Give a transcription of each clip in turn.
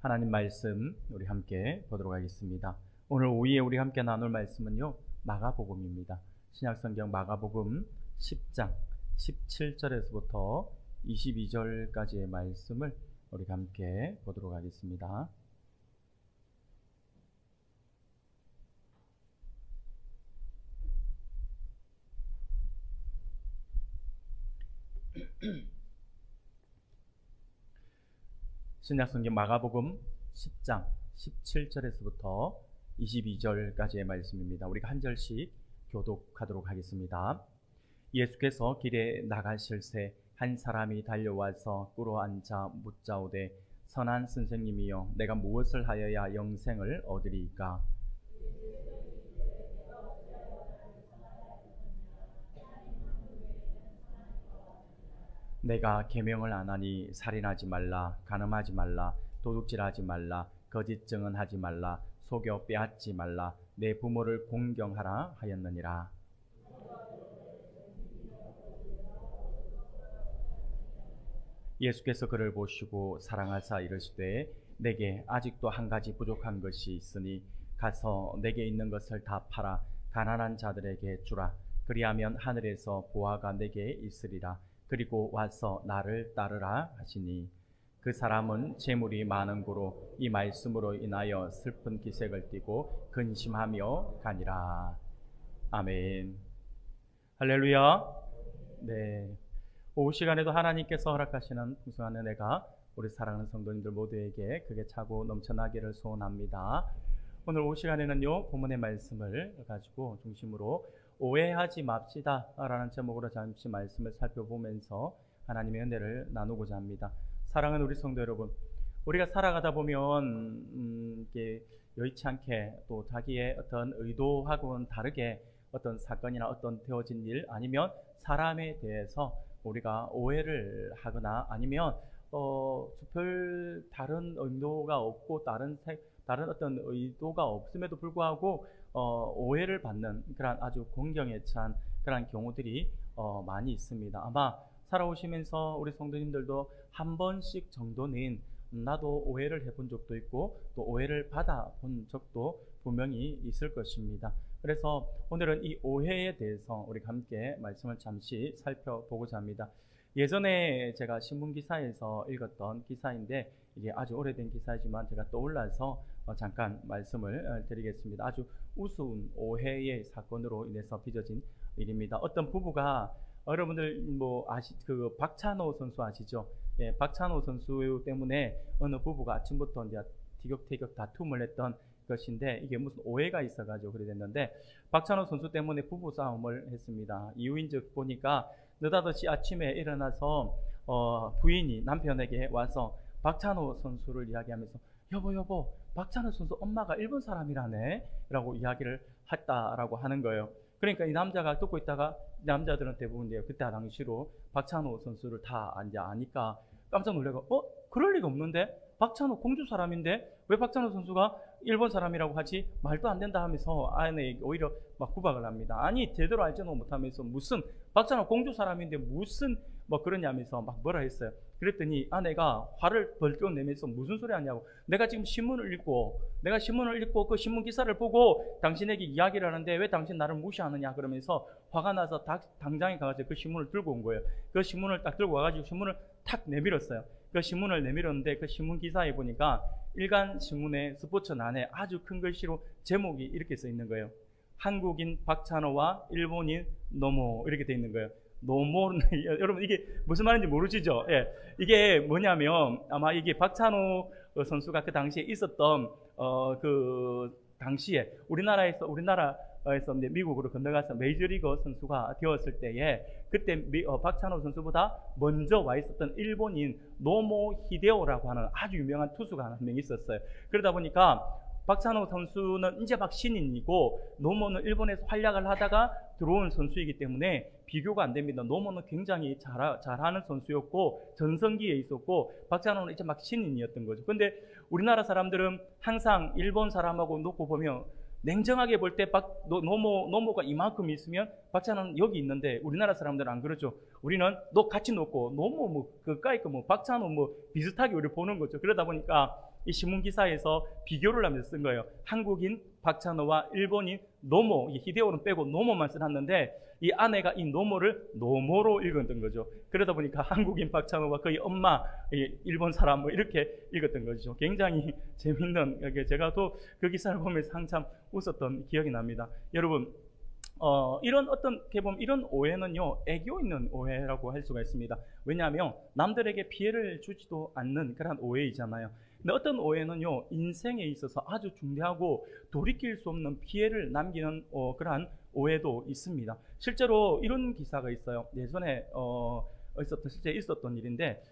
하나님 말씀 우리 함께 보도록 하겠습니다. 오늘 오후에 우리 함께 나눌 말씀은요, 마가복음입니다. 신약성경 마가복음 10장 17절에서부터 22절까지의 말씀을 우리 함께 보도록 하겠습니다. 신약성경 마가복음 10장 17절에서부터 22절까지의 말씀입니다. 우리가 한 절씩 교독하도록 하겠습니다. 예수께서 길에 나가실 새 한 사람이 달려와서 꿇어 앉아 묻자오되 선한 선생님이여 내가 무엇을 하여야 영생을 얻으리이까? 내가 계명을 안 하니 살인하지 말라, 간음하지 말라, 도둑질하지 말라, 거짓 증언하지 말라, 속여 빼앗지 말라, 내 부모를 공경하라 하였느니라. 예수께서 그를 보시고 사랑하사 이르시되 내게 아직도 한 가지 부족한 것이 있으니 가서 내게 있는 것을 다 팔아 가난한 자들에게 주라. 그리하면 하늘에서 보화가 내게 있으리라. 그리고 와서 나를 따르라 하시니 그 사람은 재물이 많은 고로 이 말씀으로 인하여 슬픈 기색을 띠고 근심하며 가니라. 아멘. 할렐루야. 네. 오후 시간에도 하나님께서 허락하시는 풍성한 은혜가 우리 사랑하는 성도님들 모두에게 크게 차고 넘쳐나기를 소원합니다. 오늘 오후 시간에는요, 본문의 말씀을 가지고 중심으로 오해하지 맙시다 라는 제목으로 잠시 말씀을 살펴보면서 하나님의 은혜를 나누고자 합니다. 사랑하는 우리 성도 여러분, 우리가 살아가다 보면 이게 여의치 않게 또 자기의 어떤 의도하고는 다르게 어떤 사건이나 어떤 되어진 일 아니면 사람에 대해서 우리가 오해를 하거나 아니면 별 다른 의도가 없고 다른 어떤 의도가 없음에도 불구하고 오해를 받는 그런 아주 공경에 찬 그런 경우들이 많이 있습니다. 아마 살아오시면서 우리 성도님들도 한 번씩 정도는 나도 오해를 해본 적도 있고 또 오해를 받아본 적도 분명히 있을 것입니다. 그래서 오늘은 이 오해에 대해서 우리 함께 말씀을 잠시 살펴보고자 합니다. 예전에 제가 신문기사에서 읽었던 기사인데 이게 아주 오래된 기사이지만 제가 떠올라서 잠깐 말씀을 드리겠습니다. 아주 우스운 오해의 사건으로 인해서 빚어진 일입니다. 어떤 부부가 여러분들 그 박찬호 선수 아시죠? 예, 박찬호 선수 때문에 어느 부부가 아침부터 이제 티격태격 다툼을 했던 것인데 이게 무슨 오해가 있어가지고 그래 됐는데 박찬호 선수 때문에 부부 싸움을 했습니다. 이유인즉 보니까 느닷없이 아침에 일어나서 부인이 남편에게 와서 박찬호 선수를 이야기하면서 여보 박찬호 선수 엄마가 일본 사람이라네 라고 이야기를 했다라고 하는 거예요. 그러니까 이 남자가 듣고 있다가 남자들은 대부분 그때 당시로 박찬호 선수를 다 아니까 깜짝 놀래고 그럴 리가 없는데 박찬호 공주 사람인데 왜 박찬호 선수가 일본 사람이라고 하지? 말도 안 된다 하면서 아내에게 오히려 막 구박을 합니다. 아니 제대로 알지도 못하면서 무슨 박찬호 공주 사람인데 무슨 그러냐면서 막 뭐라 했어요. 그랬더니 아내가 화를 벌떡 내면서 무슨 소리 하냐고, 내가 지금 신문을 읽고 그 신문 기사를 보고 당신에게 이야기를 하는데 왜 당신 나를 무시하느냐 그러면서 화가 나서 당장에 가가지고 그 신문을 들고 온 거예요. 그 신문을 딱 들고 와가지고 신문을 탁 내밀었어요. 그 신문을 내밀었는데 그 신문 기사에 보니까 일간 신문의 스포츠란에 아주 큰 글씨로 제목이 이렇게 써 있는 거예요. 한국인 박찬호와 일본인 노모 이렇게 돼 있는 거예요. 노모는 여러분 이게 무슨 말인지 모르시죠? 예, 이게 뭐냐면 아마 이게 박찬호 선수가 그 당시에 있었던 그 당시에 우리나라에서 이제 미국으로 건너가서 메이저리거 선수가 되었을 때에 그때 박찬호 선수보다 먼저 와 있었던 일본인 노모 히데오라고 하는 아주 유명한 투수가 한 명 있었어요. 그러다 보니까 박찬호 선수는 이제 막 신인이고 노모는 일본에서 활약을 하다가 들어온 선수이기 때문에 비교가 안 됩니다. 노모는 굉장히 잘하는 선수였고 전성기에 있었고 박찬호는 이제 막 신인이었던 거죠. 근데 우리나라 사람들은 항상 일본 사람하고 놓고 보면 냉정하게 볼 때 노모가 이만큼 있으면 박찬호는 여기 있는데 우리나라 사람들은 안 그렇죠. 우리는 같이 놓고 노모 가까이 박찬호 비슷하게 우리 보는 거죠. 그러다 보니까 이 신문 기사에서 비교를 하면서 쓴 거예요. 한국인 박찬호와 일본인 노모, 히데오는 빼고 노모만 써놨는데 이 아내가 이 노모를 노모로 읽었던 거죠. 그러다 보니까 한국인 박찬호와 거의 엄마 일본 사람 뭐 이렇게 읽었던 거죠. 굉장히 재밌는, 제가 또 그 기사를 보면서 한참 웃었던 기억이 납니다. 여러분, 이런 어떻게 보면 이런 오해는요, 애교 있는 오해라고 할 수가 있습니다. 왜냐하면 남들에게 피해를 주지도 않는 그런 오해이잖아요. 근데 어떤 오해는요, 인생에 있어서 아주 중대하고 돌이킬 수 없는 피해를 남기는 그러한 오해도 있습니다. 실제로 이런 기사가 있어요. 예전에 실제 있었던 일인데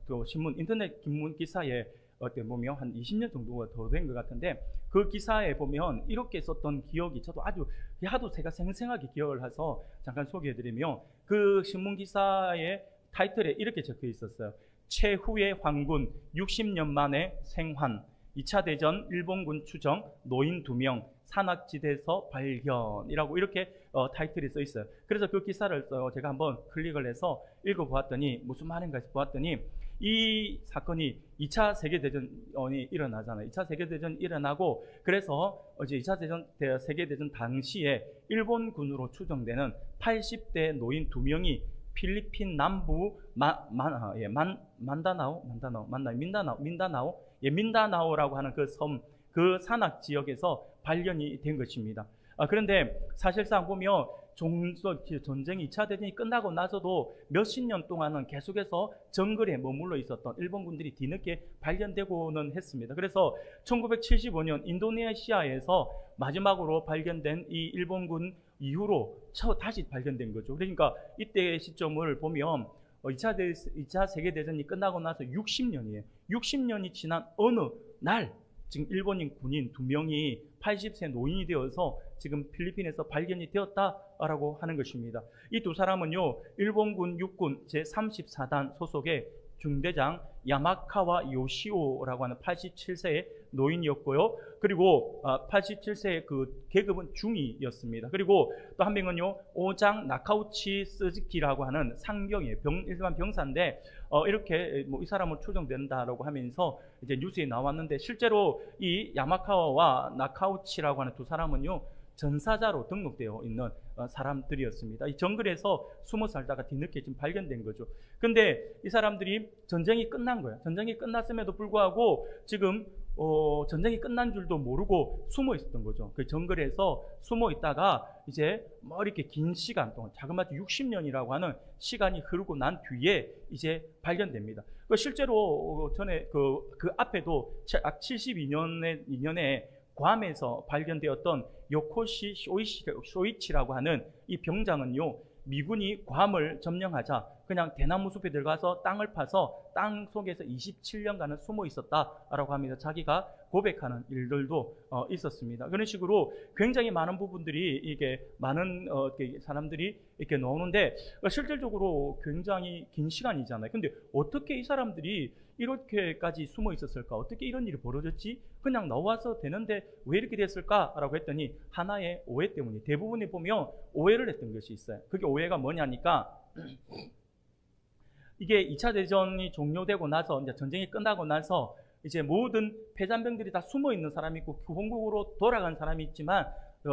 또 신문, 인터넷 신문 기사에 어떻게 보면 한 20년 정도가 더 된 것 같은데, 그 기사에 보면 이렇게 썼던 기억이 저도 아주 하도 제가 생생하게 기억을 해서 잠깐 소개해드리면, 그 신문 기사의 타이틀에 이렇게 적혀 있었어요. 최후의 황군 60년 만에 생還, 2차 대전 일본군 추정 노인 2명 산악지대에서 발견이라고 이렇게 타이틀이 써 있어요. 그래서 그 기사를 제가 한번 클릭을 해서 읽어보았더니 무슨 말인가 보았더니, 이 사건이 2차 세계대전이 일어나잖아요. 2차 세계대전이 일어나고, 그래서 이제 2차 세계대전 당시에 일본군으로 추정되는 80대 노인 2명이 필리핀 남부 민다나오라고 하는 그 섬, 그 산악 지역에서 발견이 된 것입니다. 그런데 사실상 보면 전쟁이 2차 대전이 끝나고 나서도 몇십 년 동안은 계속해서 정글에 머물러 있었던 일본군들이 뒤늦게 발견되고는 했습니다. 그래서 1975년 인도네시아에서 마지막으로 발견된 이 일본군 이후로 다시 발견된 거죠. 그러니까 이때 시점을 보면 2차 세계대전이 끝나고 나서 60년이에요. 60년이 지난 어느 날 지금 일본인 군인 2명이 80세 노인이 되어서 지금 필리핀에서 발견이 되었다라고 하는 것입니다. 이 두 사람은요, 일본군 육군 제34단 소속의 중대장 야마카와 요시오라고 하는 87세의 노인이었고요. 그리고 87세의 그 계급은 중위였습니다. 그리고 또 한 명은요, 오장 나카우치 스즈키라고 하는 상병이에요. 일반 병사인데 이렇게 이 사람은 추정된다라고 하면서 이제 뉴스에 나왔는데, 실제로 이 야마카와와 나카우치라고 하는 두 사람은요, 전사자로 등록되어 있는 사람들이었습니다. 이 정글에서 숨어 살다가 뒤늦게 지금 발견된 거죠. 근데 이 사람들이 전쟁이 끝난 거예요. 전쟁이 끝났음에도 불구하고 지금 전쟁이 끝난 줄도 모르고 숨어 있었던 거죠. 그 정글에서 숨어 있다가 이제 뭐 이렇게 긴 시간 동안, 자그마치 60년이라고 하는 시간이 흐르고 난 뒤에 이제 발견됩니다. 실제로 전에 그 앞에도 72년에 괌에서 발견되었던 요코시 쇼이치라고 하는 이 병장은요, 미군이 괌을 점령하자 그냥 대나무 숲에 들어가서 땅을 파서 땅 속에서 27년간은 숨어 있었다라고 합니다. 자기가 고백하는 일들도 있었습니다. 그런 식으로 굉장히 많은 부분들이 이게 많은 사람들이 이렇게 나오는데, 실질적으로 굉장히 긴 시간이잖아요. 근데 어떻게 이 사람들이 이렇게까지 숨어 있었을까? 어떻게 이런 일이 벌어졌지? 그냥 나와서 되는데 왜 이렇게 됐을까라고 했더니 하나의 오해 때문에, 대부분이 보면 오해를 했던 것이 있어요. 그게 오해가 뭐냐니까, 이게 2차 대전이 종료되고 나서, 이제 전쟁이 끝나고 나서 이제 모든 패잔병들이 다 숨어 있는 사람이 있고 본국으로 돌아간 사람이 있지만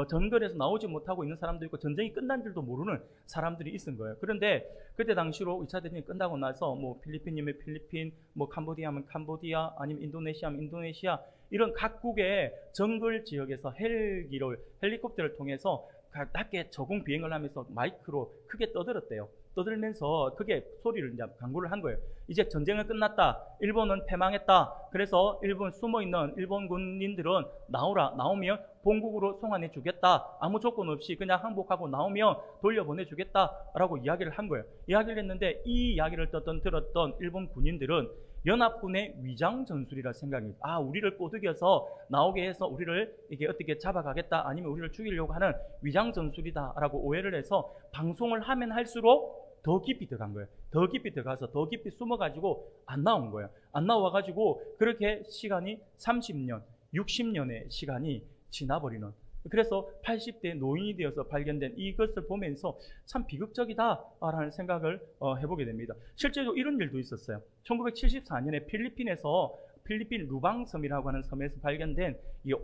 정글에서 나오지 못하고 있는 사람도 있고 전쟁이 끝난 줄도 모르는 사람들이 있은 거예요. 그런데 그때 당시로 2차 대전이 끝나고 나서 뭐 필리핀이면 필리핀, 뭐 캄보디아면 캄보디아, 아니면 인도네시아면 인도네시아, 이런 각국의 정글 지역에서 헬리콥터를 통해서 낮게 저공 비행을 하면서 마이크로 크게 떠들었대요. 떠들면서 크게 소리를 이제 강구를 한 거예요. 이제 전쟁은 끝났다. 일본은 패망했다. 그래서 숨어있는 일본 군인들은 나오라. 나오면 본국으로 송환해 주겠다. 아무 조건 없이 그냥 항복하고 나오면 돌려보내 주겠다라고 이야기를 한 거예요. 이야기를 했는데, 이 이야기를 들었던 일본 군인들은 연합군의 위장 전술이라 생각이, 우리를 꼬드겨서 나오게 해서 우리를 이게 어떻게 잡아가겠다, 아니면 우리를 죽이려고 하는 위장 전술이다라고 오해를 해서 방송을 하면 할수록 더 깊이 들어간 거예요. 더 깊이 들어가서 더 깊이 숨어가지고 안 나온 거예요. 안 나와가지고 그렇게 시간이 30년, 60년의 시간이 지나버리는, 그래서 80대 노인이 되어서 발견된 이것을 보면서 참 비극적이다라는 생각을 해보게 됩니다. 실제로 이런 일도 있었어요. 1974년에 필리핀 필리핀 루방섬이라고 하는 섬에서 발견된 이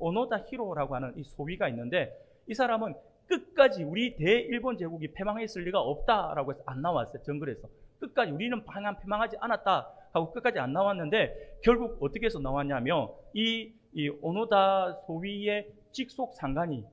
오노다 히로라고 하는 이 소위가 있는데, 이 사람은 끝까지 우리 대일본 제국이 패망했을 리가 없다라고 해서 안 나왔어요. 정글에서 끝까지 우리는 패망하지 않았다 하고 끝까지 안 나왔는데, 결국 어떻게 해서 나왔냐면 이 오노다 소위의 직속 상관이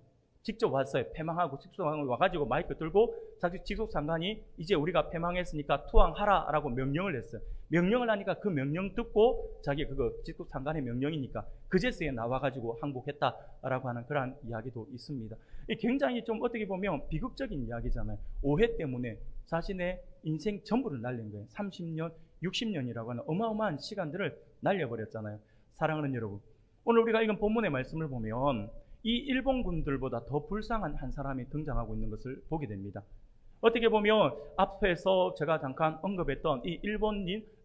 직접 왔어요. 패망하고 직속 상관이 와가지고 마이크 들고 자기 직속 상관이 이제 우리가 패망했으니까 투항하라라고 명령을 했어요. 명령을 하니까 그 명령 듣고 자기 그거 직속 상관의 명령이니까 그제서야 나와가지고 항복했다라고 하는 그러한 이야기도 있습니다. 굉장히 좀 어떻게 보면 비극적인 이야기잖아요. 오해 때문에 자신의 인생 전부를 날린 거예요. 30년, 60년이라고 하는 어마어마한 시간들을 날려버렸잖아요. 사랑하는 여러분, 오늘 우리가 읽은 본문의 말씀을 보면 이 일본군들보다 더 불쌍한 한 사람이 등장하고 있는 것을 보게 됩니다. 어떻게 보면 앞에서 제가 잠깐 언급했던 이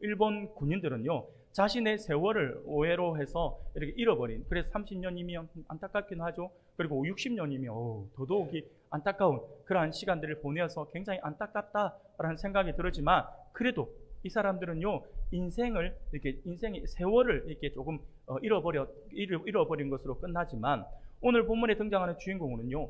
일본 군인들은요, 자신의 세월을 오해로 해서 이렇게 잃어버린, 그래서 30년이면 안타깝긴 하죠. 그리고 60년이면 더더욱이 안타까운 그러한 시간들을 보내어서 굉장히 안타깝다라는 생각이 들었지만, 그래도 이 사람들은요, 인생의 세월을 이렇게 조금 잃어버린 것으로 끝나지만, 오늘 본문에 등장하는 주인공은요,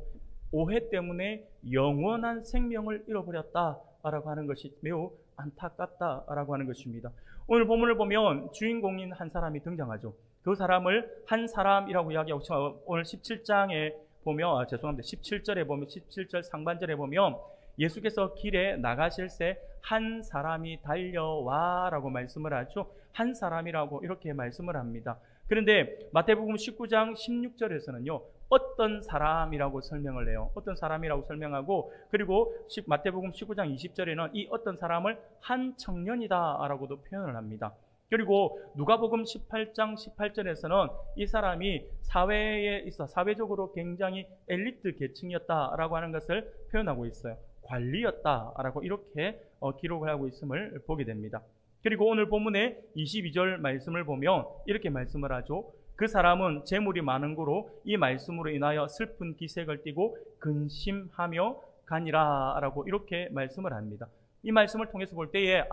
오해 때문에 영원한 생명을 잃어버렸다라고 하는 것이 매우 안타깝다라고 하는 것입니다. 오늘 본문을 보면 주인공인 한 사람이 등장하죠. 그 사람을 한 사람이라고 이야기하고, 오늘 17장에 보면, 17절에 보면, 17절 상반절에 보면 예수께서 길에 나가실 새 한 사람이 달려와라고 말씀을 하죠. 한 사람이라고 이렇게 말씀을 합니다. 그런데 마태복음 19장 16절에서는요, 어떤 사람이라고 설명을 해요. 어떤 사람이라고 설명하고, 그리고 마태복음 19장 20절에는 이 어떤 사람을 한 청년이다라고도 표현을 합니다. 그리고 누가복음 18장 18절에서는 이 사람이 사회에 있어 사회적으로 굉장히 엘리트 계층이었다라고 하는 것을 표현하고 있어요. 관리였다라고 이렇게 기록을 하고 있음을 보게 됩니다. 그리고 오늘 본문의 22절 말씀을 보면 이렇게 말씀을 하죠. 그 사람은 재물이 많은 고로 이 말씀으로 인하여 슬픈 기색을 띠고 근심하며 가니라 라고 이렇게 말씀을 합니다. 이 말씀을 통해서 볼 때에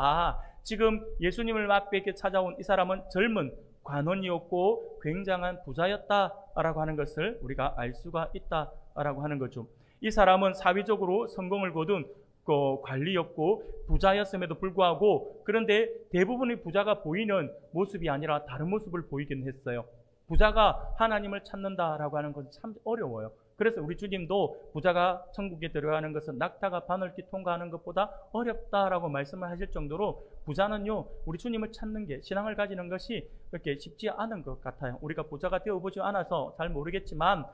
지금 예수님을 맞뵙게 찾아온 이 사람은 젊은 관원이었고 굉장한 부자였다라고 하는 것을 우리가 알 수가 있다라고 하는 거죠. 이 사람은 사회적으로 성공을 거둔 관리였고 부자였음에도 불구하고, 그런데 대부분의 부자가 보이는 모습이 아니라 다른 모습을 보이긴 했어요. 부자가 하나님을 찾는다라고 하는 것은 참 어려워요. 그래서 우리 주님도 부자가 천국에 들어가는 것은 낙타가 바늘길 통과하는 것보다 어렵다라고 말씀을 하실 정도로 부자는요, 우리 주님을 찾는 게, 신앙을 가지는 것이 그렇게 쉽지 않은 것 같아요. 우리가 부자가 되어보지 않아서 잘 모르겠지만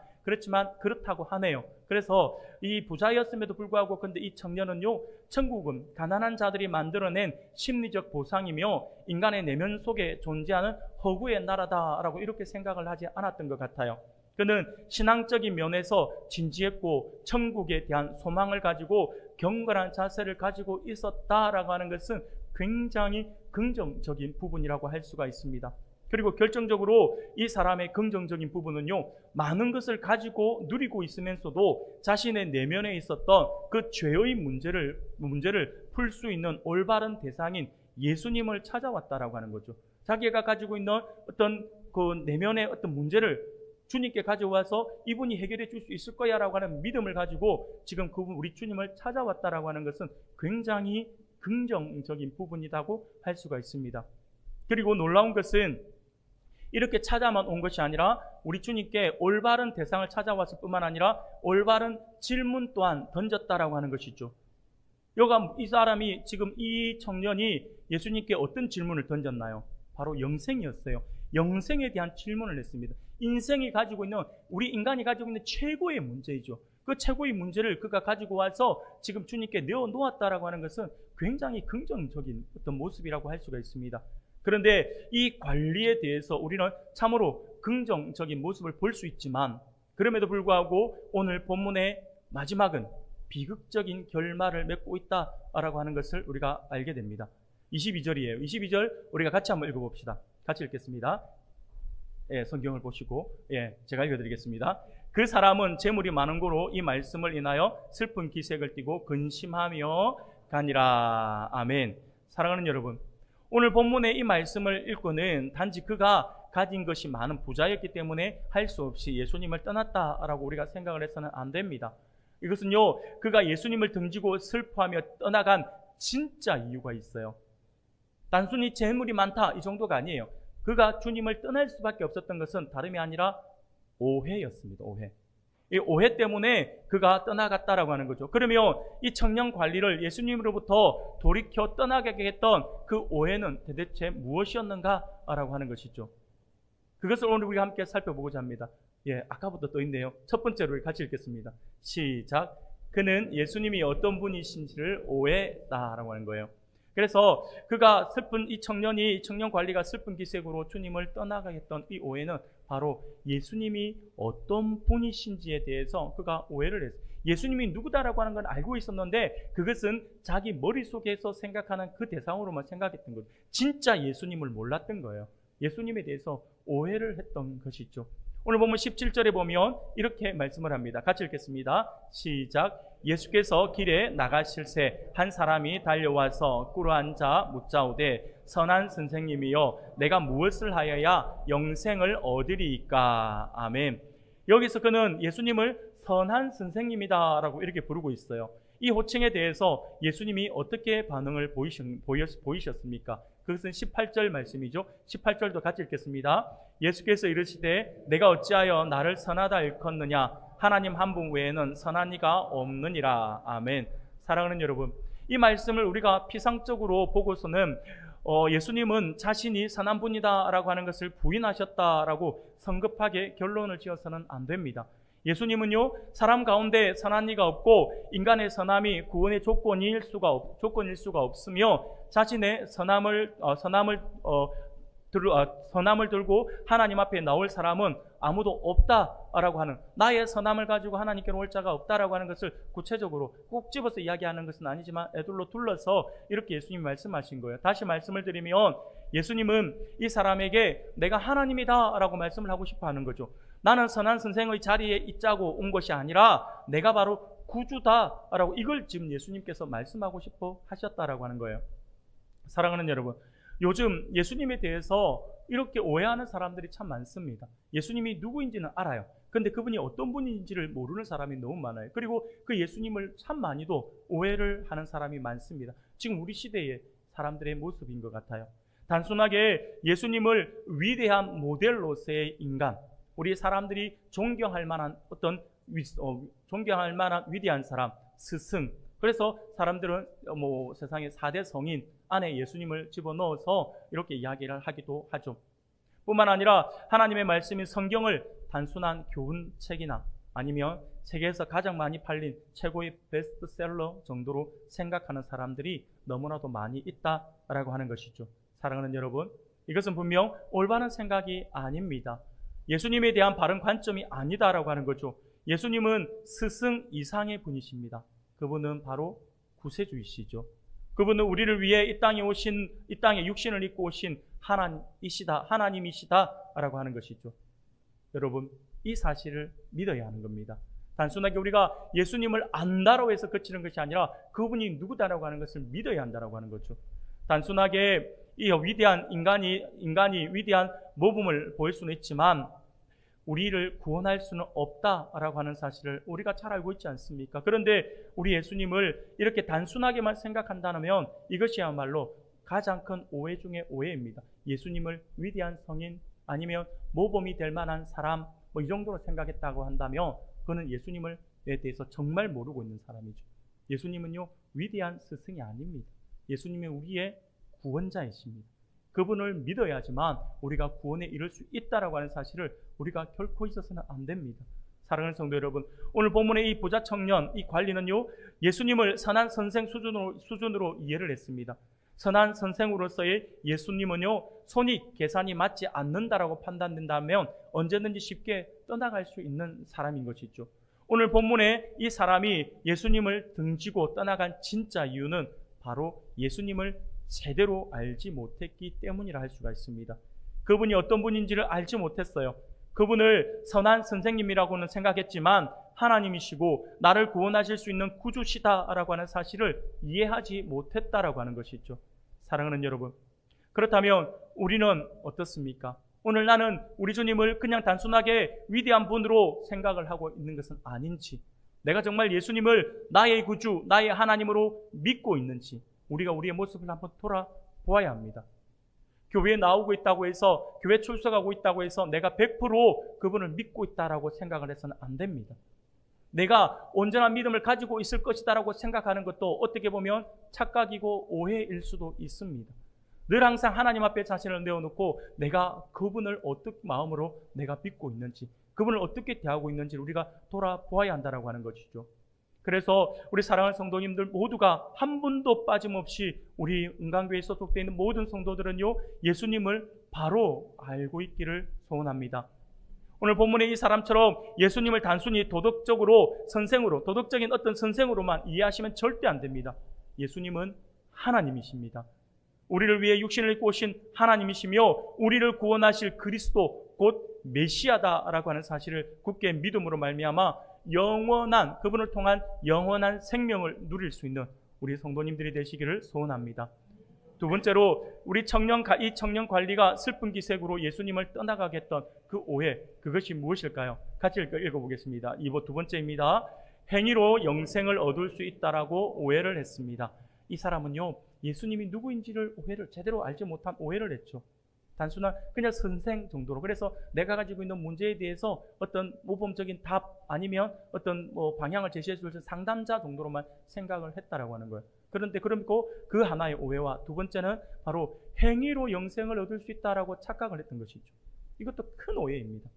그렇다고 하네요. 그래서 이 부자였음에도 불구하고 근데 이 청년은요, 천국은 가난한 자들이 만들어낸 심리적 보상이며 인간의 내면 속에 존재하는 허구의 나라다라고 이렇게 생각을 하지 않았던 것 같아요. 그는 신앙적인 면에서 진지했고 천국에 대한 소망을 가지고 경건한 자세를 가지고 있었다라고 하는 것은 굉장히 긍정적인 부분이라고 할 수가 있습니다. 그리고 결정적으로 이 사람의 긍정적인 부분은요, 많은 것을 가지고 누리고 있으면서도 자신의 내면에 있었던 그 죄의 문제를 풀 수 있는 올바른 대상인 예수님을 찾아왔다라고 하는 거죠. 자기가 가지고 있는 어떤 그 내면의 어떤 문제를 주님께 가져와서 이분이 해결해 줄 수 있을 거야 라고 하는 믿음을 가지고 지금 그분 우리 주님을 찾아왔다라고 하는 것은 굉장히 긍정적인 부분이라고 할 수가 있습니다. 그리고 놀라운 것은 이렇게 찾아만 온 것이 아니라 우리 주님께 올바른 대상을 찾아왔을 뿐만 아니라 올바른 질문 또한 던졌다라고 하는 것이죠. 이 청년이 예수님께 어떤 질문을 던졌나요? 바로 영생이었어요. 영생에 대한 질문을 했습니다. 인생이 가지고 있는, 우리 인간이 가지고 있는 최고의 문제이죠. 그 최고의 문제를 그가 가지고 와서 지금 주님께 내어놓았다라고 하는 것은 굉장히 긍정적인 어떤 모습이라고 할 수가 있습니다. 그런데 이 관리에 대해서 우리는 참으로 긍정적인 모습을 볼 수 있지만, 그럼에도 불구하고 오늘 본문의 마지막은 비극적인 결말을 맺고 있다라고 하는 것을 우리가 알게 됩니다. 22절이에요. 22절 우리가 같이 한번 읽어봅시다. 같이 읽겠습니다. 성경을 보시고 제가 읽어드리겠습니다. 그 사람은 재물이 많은 고로 이 말씀을 인하여 슬픈 기색을 띠고 근심하며 가니라. 아멘. 사랑하는 여러분, 오늘 본문의 이 말씀을 읽고는 단지 그가 가진 것이 많은 부자였기 때문에 할 수 없이 예수님을 떠났다라고 우리가 생각을 해서는 안 됩니다. 이것은요, 그가 예수님을 등지고 슬퍼하며 떠나간 진짜 이유가 있어요. 단순히 재물이 많다 이 정도가 아니에요. 그가 주님을 떠날 수밖에 없었던 것은 다름이 아니라 오해였습니다. 오해. 이 오해 때문에 그가 떠나갔다라고 하는 거죠. 그러면 이 청년 관리를 예수님으로부터 돌이켜 떠나게 했던 그 오해는 도대체 무엇이었는가라고 하는 것이죠. 그것을 오늘 우리가 함께 살펴보고자 합니다. 아까부터 떠 있네요. 첫 번째로 같이 읽겠습니다. 시작. 그는 예수님이 어떤 분이신지를 오해했다라고 하는 거예요. 그래서 그가 이 청년 관리가 슬픈 기색으로 주님을 떠나가게 했던 이 오해는 바로 예수님이 어떤 분이신지에 대해서 그가 오해를 했어요. 예수님이 누구다라고 하는 건 알고 있었는데 그것은 자기 머릿속에서 생각하는 그 대상으로만 생각했던 거예요. 진짜 예수님을 몰랐던 거예요. 예수님에 대해서 오해를 했던 것이죠. 오늘 보면 17절에 보면 이렇게 말씀을 합니다. 같이 읽겠습니다. 시작. 예수께서 길에 나가실새 한 사람이 달려와서 꿇어앉아 묻자오되 선한 선생님이여 내가 무엇을 하여야 영생을 얻으리이까. 아멘. 여기서 그는 예수님을 선한 선생님이다 라고 이렇게 부르고 있어요. 이 호칭에 대해서 예수님이 어떻게 반응을 보이셨습니까? 그것은 18절 말씀이죠. 18절도 같이 읽겠습니다. 예수께서 이르시되 내가 어찌하여 나를 선하다 일컫느냐 하나님 한 분 외에는 선한 이가 없느니라. 아멘. 사랑하는 여러분, 이 말씀을 우리가 피상적으로 보고서는 예수님은 자신이 선한 분이다 라고 하는 것을 부인하셨다라고 성급하게 결론을 지어서는 안 됩니다. 예수님은요, 사람 가운데 선한 이가 없고 인간의 선함이 구원의 조건일 수가 없으며 자신의 선함을 들고 하나님 앞에 나올 사람은 아무도 없다라고 하는, 나의 선함을 가지고 하나님께로 올 자가 없다라고 하는 것을 구체적으로 꼭 집어서 이야기하는 것은 아니지만 애들로 둘러서 이렇게 예수님이 말씀하신 거예요. 다시 말씀을 드리면 예수님은 이 사람에게 내가 하나님이다 라고 말씀을 하고 싶어 하는 거죠. 나는 선한 선생의 자리에 있자고 온 것이 아니라 내가 바로 구주다라고, 이걸 지금 예수님께서 말씀하고 싶어 하셨다라고 하는 거예요. 사랑하는 여러분, 요즘 예수님에 대해서 이렇게 오해하는 사람들이 참 많습니다. 예수님이 누구인지는 알아요. 근데 그분이 어떤 분인지를 모르는 사람이 너무 많아요. 그리고 그 예수님을 참 많이도 오해를 하는 사람이 많습니다. 지금 우리 시대의 사람들의 모습인 것 같아요. 단순하게 예수님을 위대한 모델로서의 인간, 우리 사람들이 존경할 만한 존경할 만한 위대한 사람, 스승. 그래서 사람들은 세상의 4대 성인 안에 예수님을 집어넣어서 이렇게 이야기를 하기도 하죠. 뿐만 아니라 하나님의 말씀인 성경을 단순한 교훈책이나 아니면 세계에서 가장 많이 팔린 최고의 베스트셀러 정도로 생각하는 사람들이 너무나도 많이 있다라고 하는 것이죠. 사랑하는 여러분, 이것은 분명 올바른 생각이 아닙니다. 예수님에 대한 바른 관점이 아니다라고 하는 거죠. 예수님은 스승 이상의 분이십니다. 그분은 바로 구세주이시죠. 그분은 우리를 위해 이 땅에 육신을 입고 오신 하나님이시다라고 하는 것이죠. 여러분, 이 사실을 믿어야 하는 겁니다. 단순하게 우리가 예수님을 안다라고 해서 그치는 것이 아니라 그분이 누구다라고 하는 것을 믿어야 한다라고 하는 거죠. 단순하게 이 위대한 인간이 위대한 모범을 보일 수는 있지만 우리를 구원할 수는 없다라고 하는 사실을 우리가 잘 알고 있지 않습니까? 그런데 우리 예수님을 이렇게 단순하게만 생각한다면 이것이야말로 가장 큰 오해 중의 오해입니다. 예수님을 위대한 성인 아니면 모범이 될 만한 사람 이 정도로 생각했다고 한다면 그는 예수님에 대해서 정말 모르고 있는 사람이죠. 예수님은요, 위대한 스승이 아닙니다. 예수님은 우리의 구원자이십니다. 그분을 믿어야지만 우리가 구원에 이를 수 있다라고 하는 사실을 우리가 결코 잊어서는 안 됩니다. 사랑하는 성도 여러분, 오늘 본문의 이 부자 청년, 이 관리는요, 예수님을 선한 선생 수준으로 이해를 했습니다. 선한 선생으로서의 예수님은요, 손익 계산이 맞지 않는다라고 판단된다면 언제든지 쉽게 떠나갈 수 있는 사람인 것이죠. 오늘 본문에 이 사람이 예수님을 등지고 떠나간 진짜 이유는 바로 예수님을 제대로 알지 못했기 때문이라 할 수가 있습니다. 그분이 어떤 분인지를 알지 못했어요. 그분을 선한 선생님이라고는 생각했지만 하나님이시고 나를 구원하실 수 있는 구주시다라고 하는 사실을 이해하지 못했다라고 하는 것이죠. 사랑하는 여러분, 그렇다면 우리는 어떻습니까? 오늘 나는 우리 주님을 그냥 단순하게 위대한 분으로 생각을 하고 있는 것은 아닌지, 내가 정말 예수님을 나의 구주, 나의 하나님으로 믿고 있는지 우리가 우리의 모습을 한번 돌아보아야 합니다. 교회에 나오고 있다고 해서, 교회 출석하고 있다고 해서 내가 100% 그분을 믿고 있다라고 생각을 해서는 안 됩니다. 내가 온전한 믿음을 가지고 있을 것이다라고 생각하는 것도 어떻게 보면 착각이고 오해일 수도 있습니다. 늘 항상 하나님 앞에 자신을 내어놓고 내가 그분을 어떻게 마음으로 내가 믿고 있는지, 그분을 어떻게 대하고 있는지를 우리가 돌아보아야 한다라고 하는 것이죠. 그래서 우리 사랑하는 성도님들 모두가 한 분도 빠짐없이 우리 은강교회에 소속되어 있는 모든 성도들은요, 예수님을 바로 알고 있기를 소원합니다. 오늘 본문의 이 사람처럼 예수님을 단순히 도덕적으로 선생으로, 도덕적인 어떤 선생으로만 이해하시면 절대 안 됩니다. 예수님은 하나님이십니다. 우리를 위해 육신을 입고 오신 하나님이시며 우리를 구원하실 그리스도 곧 메시아다라고 하는 사실을 굳게 믿음으로 말미암아 영원한, 그분을 통한 영원한 생명을 누릴 수 있는 우리 성도님들이 되시기를 소원합니다. 두 번째로 이 청년 관리가 슬픈 기색으로 예수님을 떠나가게 했던 그 오해, 그것이 무엇일까요? 같이 읽어보겠습니다. 두 번째입니다. 행위로 영생을 얻을 수 있다라고 오해를 했습니다. 이 사람은요, 예수님이 누구인지를 제대로 알지 못한 오해를 했죠. 단순한 그냥 선생 정도로. 그래서 내가 가지고 있는 문제에 대해서 어떤 모범적인 답 아니면 어떤 방향을 제시해 줄 상담자 정도로만 생각을 했다라고 하는 거예요. 그런데 그리고 그 하나의 오해와 두 번째는 바로 행위로 영생을 얻을 수 있다라고 착각을 했던 것이죠. 이것도 큰 오해입니다.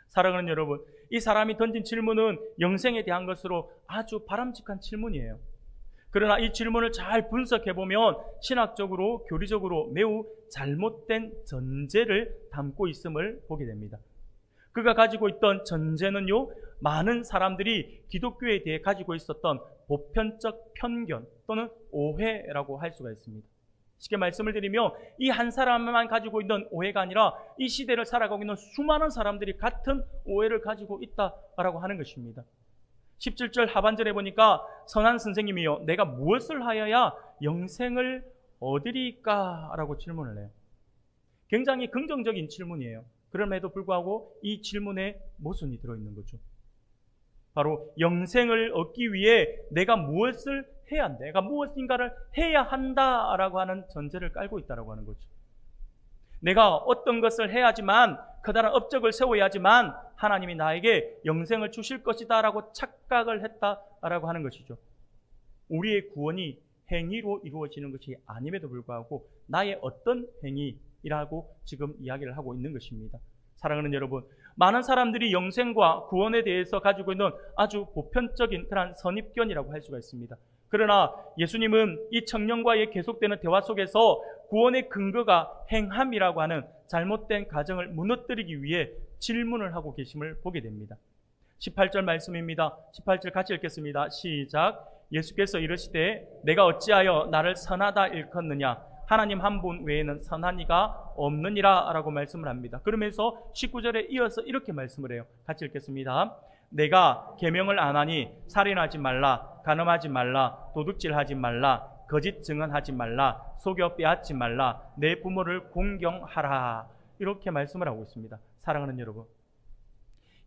사랑하는 여러분, 이 사람이 던진 질문은 영생에 대한 것으로 아주 바람직한 질문이에요. 그러나 이 질문을 잘 분석해보면 신학적으로, 교리적으로 매우 잘못된 전제를 담고 있음을 보게 됩니다. 그가 가지고 있던 전제는요, 많은 사람들이 기독교에 대해 가지고 있었던 보편적 편견 또는 오해라고 할 수가 있습니다. 쉽게 말씀을 드리면 이 한 사람만 가지고 있는 오해가 아니라 이 시대를 살아가고 있는 수많은 사람들이 같은 오해를 가지고 있다라고 하는 것입니다. 17절 하반절에 보니까 선한 선생님이요, 내가 무엇을 하여야 영생을 얻으리까? 라고 질문을 해요. 굉장히 긍정적인 질문이에요. 그럼에도 불구하고 이 질문에 모순이 들어있는 거죠. 바로 영생을 얻기 위해 내가 무엇을 해야 한다, 내가 무엇인가를 해야 한다라고 하는 전제를 깔고 있다라고 하는 거죠. 내가 어떤 것을 해야지만, 커다란 업적을 세워야지만 하나님이 나에게 영생을 주실 것이다 라고 착각을 했다라고 하는 것이죠. 우리의 구원이 행위로 이루어지는 것이 아님에도 불구하고 나의 어떤 행위라고 지금 이야기를 하고 있는 것입니다. 사랑하는 여러분, 많은 사람들이 영생과 구원에 대해서 가지고 있는 아주 보편적인 그런 선입견이라고 할 수가 있습니다. 그러나 예수님은 이 청년과의 계속되는 대화 속에서 구원의 근거가 행함이라고 하는 잘못된 가정을 무너뜨리기 위해 질문을 하고 계심을 보게 됩니다. 18절 말씀입니다. 18절 같이 읽겠습니다. 시작. 예수께서 이르시되 내가 어찌하여 나를 선하다 일컫느냐? 하나님 한 분 외에는 선한 이가 없느니라 라고 말씀을 합니다. 그러면서 19절에 이어서 이렇게 말씀을 해요. 같이 읽겠습니다. 내가 계명을 안 하니 살인하지 말라, 간음하지 말라, 도둑질하지 말라, 거짓 증언하지 말라, 속여 빼앗지 말라, 내 부모를 공경하라. 이렇게 말씀을 하고 있습니다. 사랑하는 여러분,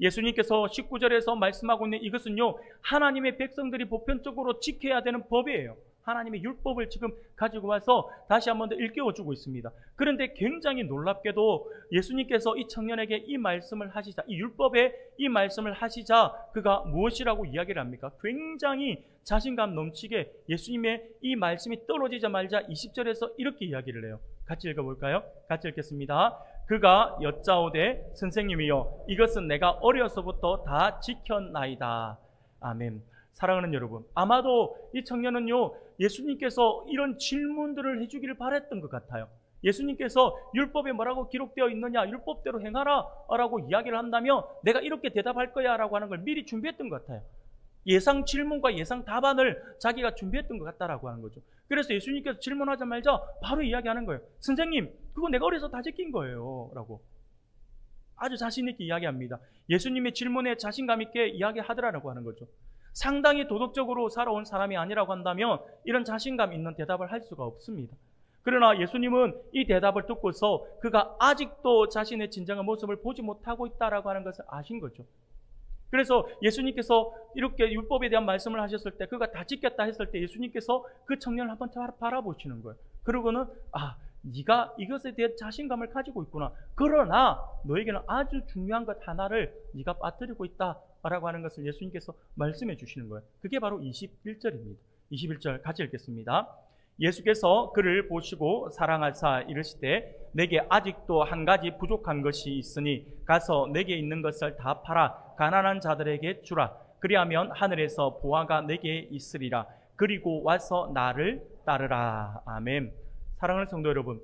예수님께서 19절에서 말씀하고 있는 이것은요, 하나님의 백성들이 보편적으로 지켜야 되는 법이에요. 하나님의 율법을 지금 가지고 와서 다시 한 번 더 일깨워주고 있습니다. 그런데 굉장히 놀랍게도 예수님께서 이 청년에게 이 말씀을 하시자, 이 율법에 이 말씀을 하시자 그가 무엇이라고 이야기를 합니까? 굉장히 자신감 넘치게 예수님의 이 말씀이 떨어지자마자 20절에서 이렇게 이야기를 해요. 같이 읽어볼까요? 같이 읽겠습니다. 그가 여짜오되 선생님이여, 이것은 내가 어려서부터 다 지켰나이다. 아멘. 사랑하는 여러분, 아마도 이 청년은요, 예수님께서 이런 질문들을 해주기를 바랬던 것 같아요. 예수님께서 율법에 뭐라고 기록되어 있느냐, 율법대로 행하라 라고 이야기를 한다면 내가 이렇게 대답할 거야 라고 하는 걸 미리 준비했던 것 같아요. 예상 질문과 예상 답안을 자기가 준비했던 것 같다라고 하는 거죠. 그래서 예수님께서 질문하자마자 바로 이야기하는 거예요. 선생님, 그거 내가 어려서 다 지킨 거예요 라고 아주 자신 있게 이야기합니다. 예수님의 질문에 자신감 있게 이야기하더라라고 하는 거죠. 상당히 도덕적으로 살아온 사람이 아니라고 한다면 이런 자신감 있는 대답을 할 수가 없습니다. 그러나 예수님은 이 대답을 듣고서 그가 아직도 자신의 진정한 모습을 보지 못하고 있다라고 하는 것을 아신 거죠. 그래서 예수님께서 이렇게 율법에 대한 말씀을 하셨을 때, 그가 다 지켰다 했을 때 예수님께서 그 청년을 한번 바라보시는 거예요. 그러고는 네가 이것에 대한 자신감을 가지고 있구나. 그러나 너에게는 아주 중요한 것 하나를 네가 빠뜨리고 있다라고 하는 것을 예수님께서 말씀해 주시는 거예요. 그게 바로 21절입니다. 21절 같이 읽겠습니다. 예수께서 그를 보시고 사랑하사 이르시되 내게 아직도 한 가지 부족한 것이 있으니 가서 내게 있는 것을 다 팔아 가난한 자들에게 주라. 그리하면 하늘에서 보화가 내게 있으리라. 그리고 와서 나를 따르라. 아멘. 사랑하는 성도 여러분,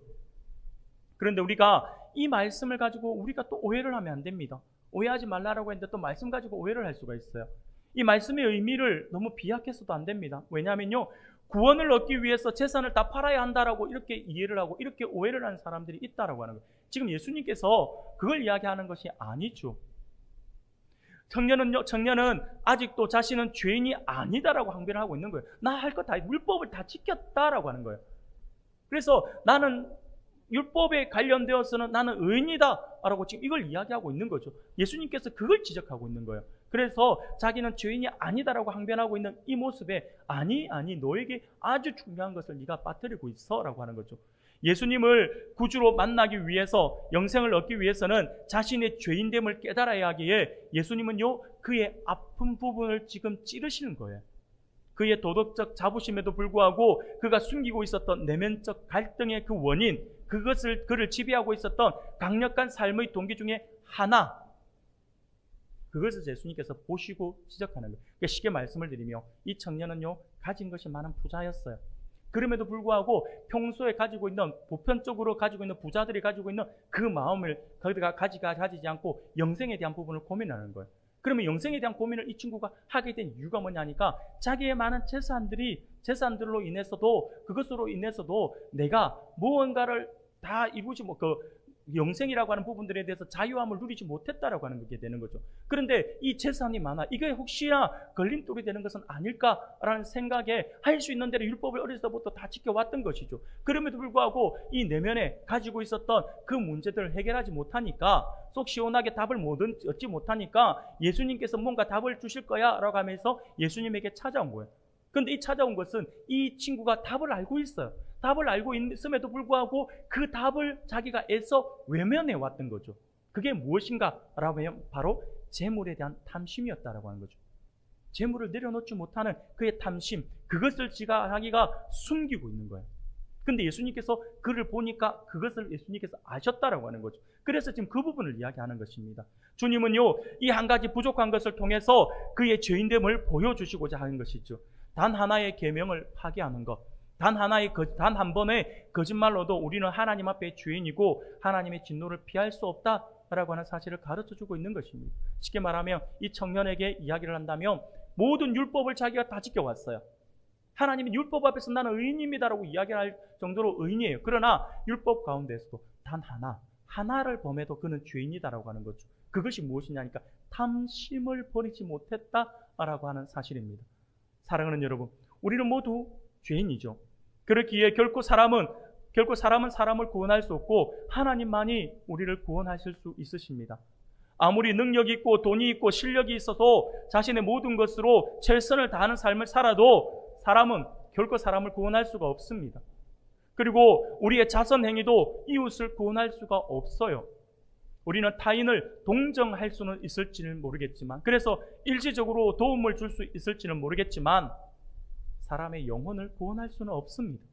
그런데 우리가 이 말씀을 가지고 우리가 또 오해를 하면 안 됩니다. 오해하지 말라라고 했는데 또 말씀 가지고 오해를 할 수가 있어요. 이 말씀의 의미를 너무 비약해서도 안 됩니다. 왜냐하면요, 구원을 얻기 위해서 재산을 다 팔아야 한다라고 이렇게 이해를 하고 이렇게 오해를 하는 사람들이 있다라고 하는 거예요. 지금 예수님께서 그걸 이야기하는 것이 아니죠. 청년은 아직도 자신은 죄인이 아니다라고 항변을 하고 있는 거예요. 나 할 것 다, 율법을 다 지켰다라고 하는 거예요. 그래서 나는 율법에 관련되어서는 나는 의인이다라고 지금 이걸 이야기하고 있는 거죠. 예수님께서 그걸 지적하고 있는 거예요. 그래서 자기는 죄인이 아니다라고 항변하고 있는 이 모습에 아니 너에게 아주 중요한 것을 네가 빠뜨리고 있어라고 하는 거죠. 예수님을 구주로 만나기 위해서, 영생을 얻기 위해서는 자신의 죄인됨을 깨달아야 하기에 예수님은요, 그의 아픈 부분을 지금 찌르시는 거예요. 그의 도덕적 자부심에도 불구하고 그가 숨기고 있었던 내면적 갈등의 그 원인, 그를 지배하고 있었던 강력한 삶의 동기 중에 하나, 그것을 예수님께서 보시고 지적하는 거예요. 그러니까 쉽게 말씀을 드리며, 이 청년은요, 가진 것이 많은 부자였어요. 그럼에도 불구하고 평소에 가지고 있는, 보편적으로 가지고 있는 부자들이 가지고 있는 그 마음을 그가 가지지 않고 영생에 대한 부분을 고민하는 거예요. 그러면 영생에 대한 고민을 이 친구가 하게 된 이유가 뭐냐니까, 자기의 많은 재산들로 인해서도, 그것으로 인해서도 내가 무언가를 다 이루지 영생이라고 하는 부분들에 대해서 자유함을 누리지 못했다라고 하는 게 되는 거죠. 그런데 이 재산이 많아, 이게 혹시나 걸림돌이 되는 것은 아닐까라는 생각에 할 수 있는 대로 율법을 어렸을 때부터 다 지켜왔던 것이죠. 그럼에도 불구하고 이 내면에 가지고 있었던 그 문제들을 해결하지 못하니까, 속 시원하게 답을 얻지 못하니까 예수님께서 뭔가 답을 주실 거야 라고 하면서 예수님에게 찾아온 거예요. 그런데 이 찾아온 것은 이 친구가 답을 알고 있어요. 답을 알고 있음에도 불구하고 그 답을 자기가 애써 외면해 왔던 거죠. 그게 무엇인가 라고 하면 바로 재물에 대한 탐심이었다라고 하는 거죠. 재물을 내려놓지 못하는 그의 탐심, 그것을 자기가 숨기고 있는 거예요. 근데 예수님께서 그를 보니까 그것을 예수님께서 아셨다라고 하는 거죠. 그래서 지금 그 부분을 이야기하는 것입니다. 주님은요, 이 한 가지 부족한 것을 통해서 그의 죄인됨을 보여주시고자 하는 것이죠. 단 하나의 계명을 파기하는 것, 단 한 번의 거짓말로도 우리는 하나님 앞에 죄인이고 하나님의 진노를 피할 수 없다라고 하는 사실을 가르쳐주고 있는 것입니다. 쉽게 말하면 이 청년에게 이야기를 한다면, 모든 율법을 자기가 다 지켜왔어요. 하나님이 율법 앞에서 나는 의인입니다라고 이야기할 정도로 의인이에요. 그러나 율법 가운데서도 단 하나를 범해도 그는 죄인이다라고 하는 거죠. 그것이 무엇이냐니까 탐심을 버리지 못했다라고 하는 사실입니다. 사랑하는 여러분, 우리는 모두 죄인이죠. 그렇기에 결코 사람은 사람을 구원할 수 없고 하나님만이 우리를 구원하실 수 있으십니다. 아무리 능력이 있고 돈이 있고 실력이 있어도 자신의 모든 것으로 최선을 다하는 삶을 살아도 사람은 결코 사람을 구원할 수가 없습니다. 그리고 우리의 자선 행위도 이웃을 구원할 수가 없어요. 우리는 타인을 동정할 수는 있을지는 모르겠지만, 그래서 일시적으로 도움을 줄 수 있을지는 모르겠지만 사람의 영혼을 구원할 수는 없습니다.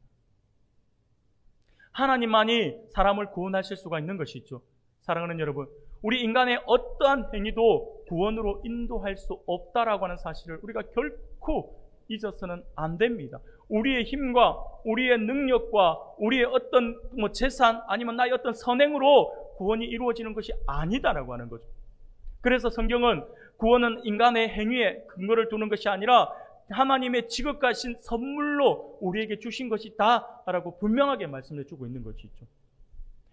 하나님만이 사람을 구원하실 수가 있는 것이죠. 사랑하는 여러분, 우리 인간의 어떠한 행위도 구원으로 인도할 수 없다라고 하는 사실을 우리가 결코 잊어서는 안 됩니다. 우리의 힘과 우리의 능력과 우리의 어떤 재산 아니면 나의 어떤 선행으로 구원이 이루어지는 것이 아니다라고 하는 거죠. 그래서 성경은 구원은 인간의 행위에 근거를 두는 것이 아니라 하나님의 지극하신 선물로 우리에게 주신 것이다 라고 분명하게 말씀해 주고 있는 것이죠.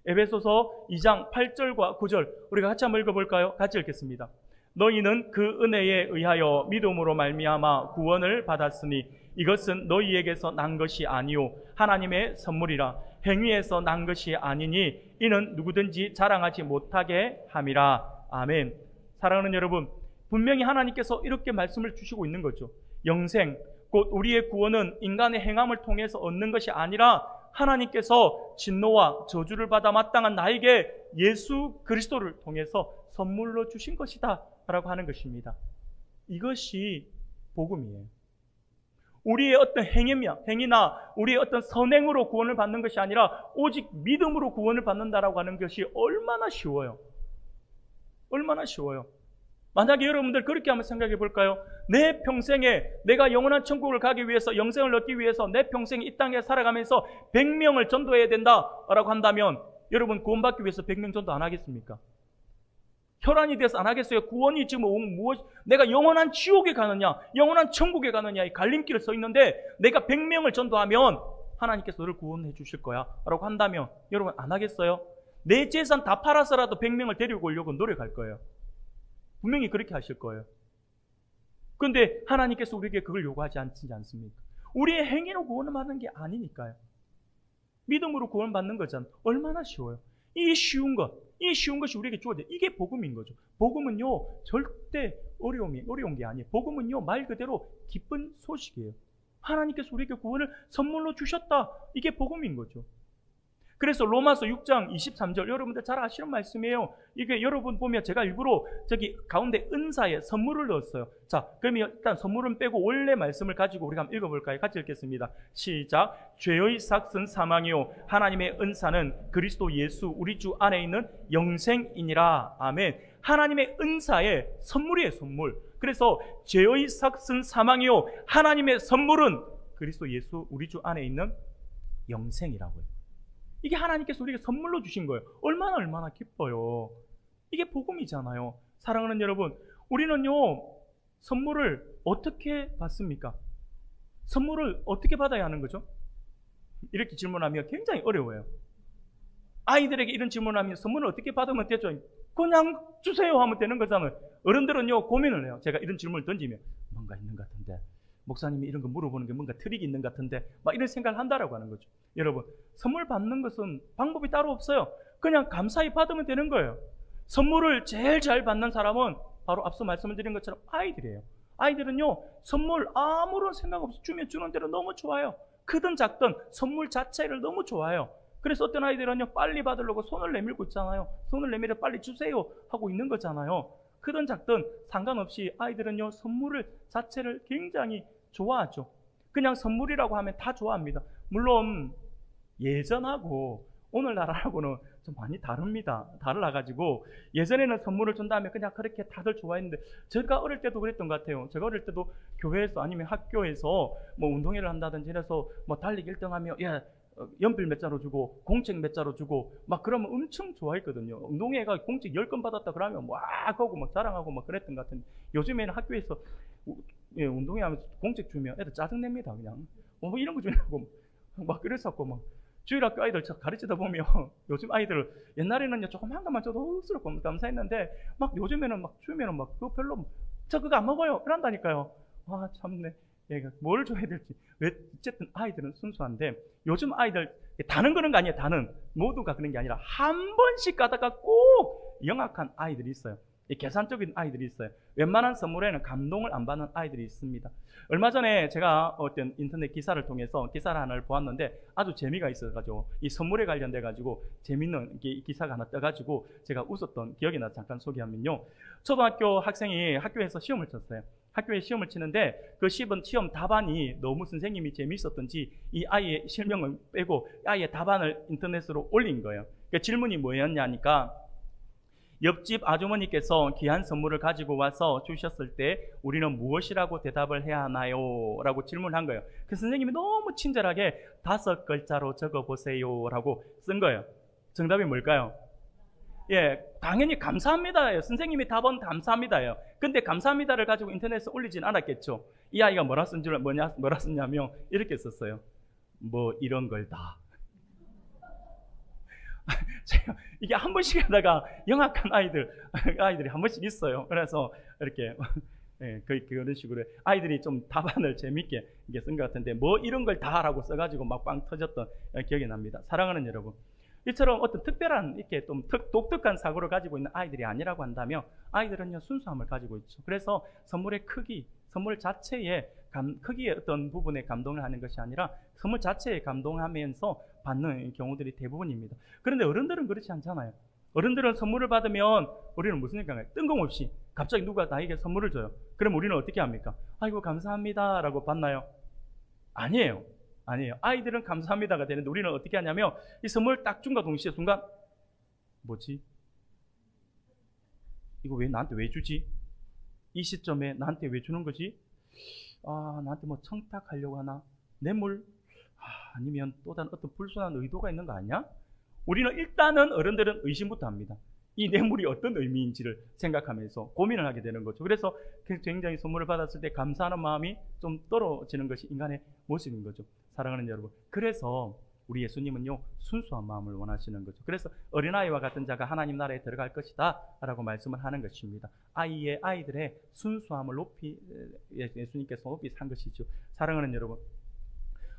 에베소서 2장 8절과 9절 우리가 같이 한번 읽어볼까요? 같이 읽겠습니다. 너희는 그 은혜에 의하여 믿음으로 말미암아 구원을 받았으니 이것은 너희에게서 난 것이 아니요 하나님의 선물이라. 행위에서 난 것이 아니니 이는 누구든지 자랑하지 못하게 함이라. 아멘. 사랑하는 여러분, 분명히 하나님께서 이렇게 말씀을 주시고 있는 거죠. 영생, 곧 우리의 구원은 인간의 행함을 통해서 얻는 것이 아니라 하나님께서 진노와 저주를 받아 마땅한 나에게 예수 그리스도를 통해서 선물로 주신 것이다 라고 하는 것입니다. 이것이 복음이에요. 우리의 어떤 행위나 우리의 어떤 선행으로 구원을 받는 것이 아니라 오직 믿음으로 구원을 받는다라고 하는 것이 얼마나 쉬워요. 얼마나 쉬워요. 만약에 여러분들 그렇게 한번 생각해 볼까요? 내 평생에 내가 영원한 천국을 가기 위해서, 영생을 얻기 위해서 내 평생 이 땅에 살아가면서 100명을 전도해야 된다라고 한다면 여러분 구원받기 위해서 100명 전도 안 하겠습니까? 혈안이 돼서 안 하겠어요? 구원이 지금 내가 영원한 지옥에 가느냐 영원한 천국에 가느냐 이 갈림길을 서 있는데 내가 100명을 전도하면 하나님께서 너를 구원해 주실 거야 라고 한다면 여러분 안 하겠어요? 내 재산 다 팔아서라도 100명을 데리고 오려고 노력할 거예요. 분명히 그렇게 하실 거예요. 그런데 하나님께서 우리에게 그걸 요구하지 않습니까? 우리의 행위로 구원을 받는 게 아니니까요. 믿음으로 구원받는 거잖아요. 얼마나 쉬워요. 이 쉬운 것이 우리에게 주어져요. 이게 복음인 거죠. 복음은요 절대 어려운 게 아니에요. 복음은요 말 그대로 기쁜 소식이에요. 하나님께서 우리에게 구원을 선물로 주셨다. 이게 복음인 거죠. 그래서 로마서 6장 23절 여러분들 잘 아시는 말씀이에요. 이게 여러분 보면 제가 일부러 저기 가운데 은사에 선물을 넣었어요. 자, 그러면 일단 선물은 빼고 원래 말씀을 가지고 우리가 한번 읽어볼까요? 같이 읽겠습니다. 시작. 죄의 삭은 사망이요 하나님의 은사는 그리스도 예수 우리 주 안에 있는 영생이니라. 아멘. 하나님의 은사의 선물이에요. 선물. 그래서 죄의 삭은 사망이요 하나님의 선물은 그리스도 예수 우리 주 안에 있는 영생이라고요. 이게 하나님께서 우리에게 선물로 주신 거예요. 얼마나 기뻐요. 이게 복음이잖아요. 사랑하는 여러분, 우리는요 선물을 어떻게 받습니까? 선물을 어떻게 받아야 하는 거죠? 이렇게 질문하면 굉장히 어려워요. 아이들에게 이런 질문하면 선물을 어떻게 받으면 되죠? 그냥 주세요 하면 되는 거잖아요. 어른들은요 고민을 해요. 제가 이런 질문을 던지면 뭔가 있는 것 같은데, 목사님이 이런 거 물어보는 게 뭔가 트릭이 있는 것 같은데 막 이런 생각을 한다라고 하는 거죠. 여러분, 선물 받는 것은 방법이 따로 없어요. 그냥 감사히 받으면 되는 거예요. 선물을 제일 잘 받는 사람은 바로 앞서 말씀을 드린 것처럼 아이들이에요. 아이들은요 선물 아무런 생각 없이 주면 주는 대로 너무 좋아요. 크든 작든 선물 자체를 너무 좋아해요. 그래서 어떤 아이들은요 빨리 받으려고 손을 내밀고 있잖아요. 손을 내밀어 빨리 주세요 하고 있는 거잖아요. 크든 작든 상관없이 아이들은요 선물을 자체를 굉장히 좋아하죠. 그냥 선물이라고 하면 다 좋아합니다. 물론 예전하고 오늘날하고는 좀 많이 달라가지고 예전에는 선물을 준다면 그냥 그렇게 다들 좋아했는데 제가 어릴 때도 그랬던 것 같아요. 제가 어릴 때도 교회에서 아니면 학교에서 뭐 운동회를 한다든지 해서 뭐 달리기 1등하면 야 연필 몇 자로 주고 공책 몇 자로 주고 막 그러면 엄청 좋아했거든요. 운동회가 공책 10건 받았다 그러면 막 하고 막 자랑하고 막 그랬던 것 같은데 요즘에는 학교에서 운동회 하면서 공책 주면 애들 짜증냅니다. 그냥 뭐 이런 거 주냐고 막 그랬었고 막 주일학교 아이들 가르치다 보면 요즘 아이들 옛날에는요 조금 한 것만 줘도 흡스럽고 감사했는데 막 요즘에는 막 주면은 막 그거 별로 저 그거 안 먹어요 이런다니까요. 아 참네. 얘가 뭘 줘야 될지. 왜 어쨌든 아이들은 순수한데 요즘 아이들 다는 그런 거 아니에요. 다는 모두가 그런 게 아니라 한 번씩 가다가 꼭 영악한 아이들이 있어요. 계산적인 아이들이 있어요. 웬만한 선물에는 감동을 안 받는 아이들이 있습니다. 얼마 전에 제가 어떤 인터넷 기사를 통해서 기사를 하나를 보았는데 아주 재미가 있어가지고 이 선물에 관련돼가지고 재밌는 기사가 하나 떠가지고 제가 웃었던 기억이 나서 잠깐 소개하면요. 초등학교 학생이 학교에서 시험을 쳤어요. 학교에 시험을 치는데 그 시험 답안이 너무 선생님이 재미있었던지 이 아이의 실명을 빼고 아이의 답안을 인터넷으로 올린 거예요. 그 질문이 뭐였냐니까 옆집 아주머니께서 귀한 선물을 가지고 와서 주셨을 때 우리는 무엇이라고 대답을 해야 하나요? 라고 질문한 거예요. 그 선생님이 너무 친절하게 5글자로 적어보세요 라고 쓴 거예요. 정답이 뭘까요? 예, 당연히 감사합니다예요. 선생님이 답은 감사합니다예요. 근데 감사합니다를 가지고 인터넷에 올리진 않았겠죠. 이 아이가 뭐라 썼냐면 이렇게 썼어요. 뭐 이런 걸 다. 제가 이게 한 번씩 하다가 영악한 아이들이 한 번씩 있어요. 그래서 이렇게 예, 그런 식으로 아이들이 좀 답안을 재밌게 이게 쓴 것 같은데 뭐 이런 걸 다라고 써가지고 막 빵 터졌던 기억이 납니다. 사랑하는 여러분, 이처럼 어떤 특별한 이렇게 좀 독특한 사고를 가지고 있는 아이들이 아니라고 한다면 아이들은요 순수함을 가지고 있죠. 그래서 선물의 크기, 선물 자체의 크기의 어떤 부분에 감동을 하는 것이 아니라 선물 자체에 감동하면서 받는 경우들이 대부분입니다. 그런데 어른들은 그렇지 않잖아요. 어른들은 선물을 받으면 우리는 무슨 생각해요? 뜬금없이 갑자기 누가 나에게 선물을 줘요. 그럼 우리는 어떻게 합니까? 아이고 감사합니다 라고 받나요? 아니에요. 아이들은 감사합니다가 되는데 우리는 어떻게 하냐면 이 선물 딱 준과 동시에 순간 뭐지? 이거 왜 나한테 왜 주지? 이 시점에 나한테 왜 주는 거지? 나한테 뭐 청탁하려고 하나? 뇌물? 아니면 또 다른 어떤 불순한 의도가 있는 거 아니야? 우리는 일단은 어른들은 의심부터 합니다. 이 뇌물이 어떤 의미인지를 생각하면서 고민을 하게 되는 거죠. 그래서 굉장히 선물을 받았을 때 감사하는 마음이 좀 떨어지는 것이 인간의 모습인 거죠. 사랑하는 여러분, 그래서 우리 예수님은요 순수한 마음을 원하시는 거죠. 그래서 어린아이와 같은 자가 하나님 나라에 들어갈 것이다 라고 말씀을 하는 것입니다. 아이들의 순수함을 예수님께서 높이 산 것이죠. 사랑하는 여러분,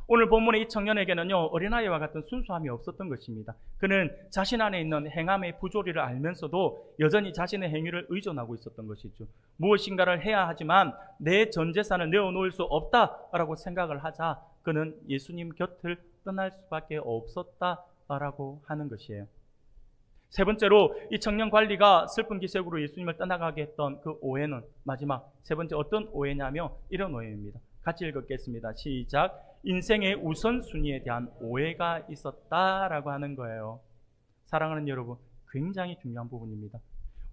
오늘 본문의 이 청년에게는요 어린아이와 같은 순수함이 없었던 것입니다. 그는 자신 안에 있는 행함의 부조리를 알면서도 여전히 자신의 행위를 의존하고 있었던 것이죠. 무엇인가를 해야 하지만 내 전 재산을 내어놓을 수 없다라고 생각을 하자 그는 예수님 곁을 떠날 수밖에 없었다라고 하는 것이에요. 세 번째로 이 청년 관리가 슬픈 기색으로 예수님을 떠나가게 했던 그 오해는 마지막 세 번째 어떤 오해냐면 이런 오해입니다. 같이 읽겠습니다. 시작. 인생의 우선순위에 대한 오해가 있었다라고 하는 거예요. 사랑하는 여러분, 굉장히 중요한 부분입니다.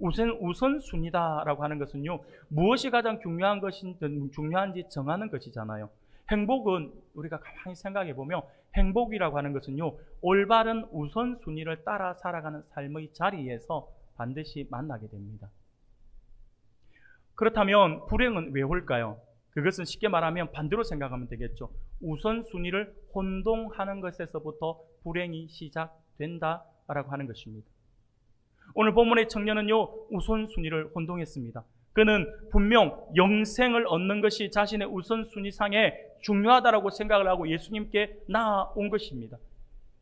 우선순위다라고 하는 것은요, 무엇이 가장 중요한지 정하는 것이잖아요. 행복은 우리가 가만히 생각해 보면 행복이라고 하는 것은요, 올바른 우선순위를 따라 살아가는 삶의 자리에서 반드시 만나게 됩니다. 그렇다면 불행은 왜 올까요? 그것은 쉽게 말하면 반대로 생각하면 되겠죠. 우선순위를 혼동하는 것에서부터 불행이 시작된다라고 하는 것입니다. 오늘 본문의 청년은요, 우선순위를 혼동했습니다. 그는 분명 영생을 얻는 것이 자신의 우선순위상에 중요하다라고 생각을 하고 예수님께 나아온 것입니다.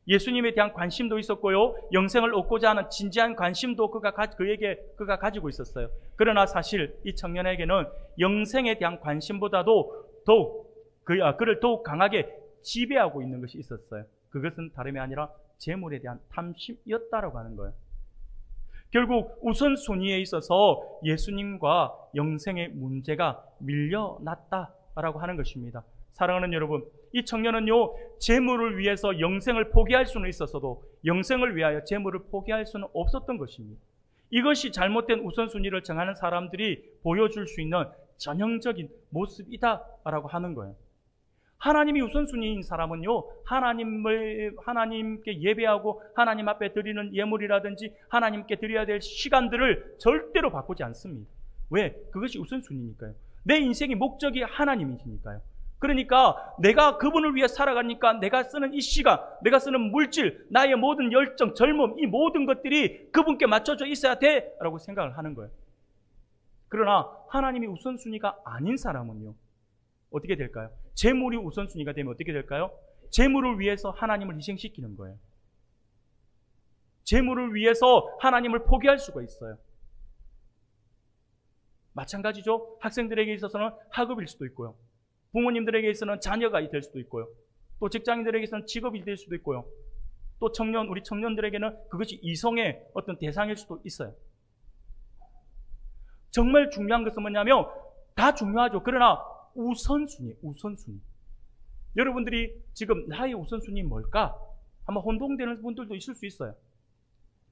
예수님에 대한 관심도 있었고요, 영생을 얻고자 하는 진지한 관심도 그가 가지고 있었어요. 그러나 사실 이 청년에게는 영생에 대한 관심보다도 그를 더욱 강하게 지배하고 있는 것이 있었어요. 그것은 다름이 아니라 재물에 대한 탐심이었다라고 하는 거예요. 결국 우선순위에 있어서 예수님과 영생의 문제가 밀려났다라고 하는 것입니다. 사랑하는 여러분, 이 청년은요, 재물을 위해서 영생을 포기할 수는 있었어도 영생을 위하여 재물을 포기할 수는 없었던 것입니다. 이것이 잘못된 우선순위를 정하는 사람들이 보여줄 수 있는 전형적인 모습이다라고 하는 거예요. 하나님이 우선순위인 사람은요, 하나님께 예배하고 하나님 앞에 드리는 예물이라든지 하나님께 드려야 될 시간들을 절대로 바꾸지 않습니다. 왜? 그것이 우선순위니까요. 내 인생의 목적이 하나님이시니까요. 그러니까 내가 그분을 위해 살아가니까 내가 쓰는 이 시간, 내가 쓰는 물질, 나의 모든 열정, 젊음, 이 모든 것들이 그분께 맞춰져 있어야 돼라고 생각을 하는 거예요. 그러나 하나님이 우선순위가 아닌 사람은요, 어떻게 될까요? 재물이 우선순위가 되면 어떻게 될까요? 재물을 위해서 하나님을 희생시키는 거예요. 재물을 위해서 하나님을 포기할 수가 있어요. 마찬가지죠. 학생들에게 있어서는 학업일 수도 있고요. 부모님들에게 있어서는 자녀가 될 수도 있고요. 또 직장인들에게 있어서는 직업이 될 수도 있고요. 또 우리 청년들에게는 그것이 이성의 어떤 대상일 수도 있어요. 정말 중요한 것은 뭐냐면 다 중요하죠. 그러나 우선순위. 여러분들이 지금 나의 우선순위 뭘까? 한번 혼동되는 분들도 있을 수 있어요.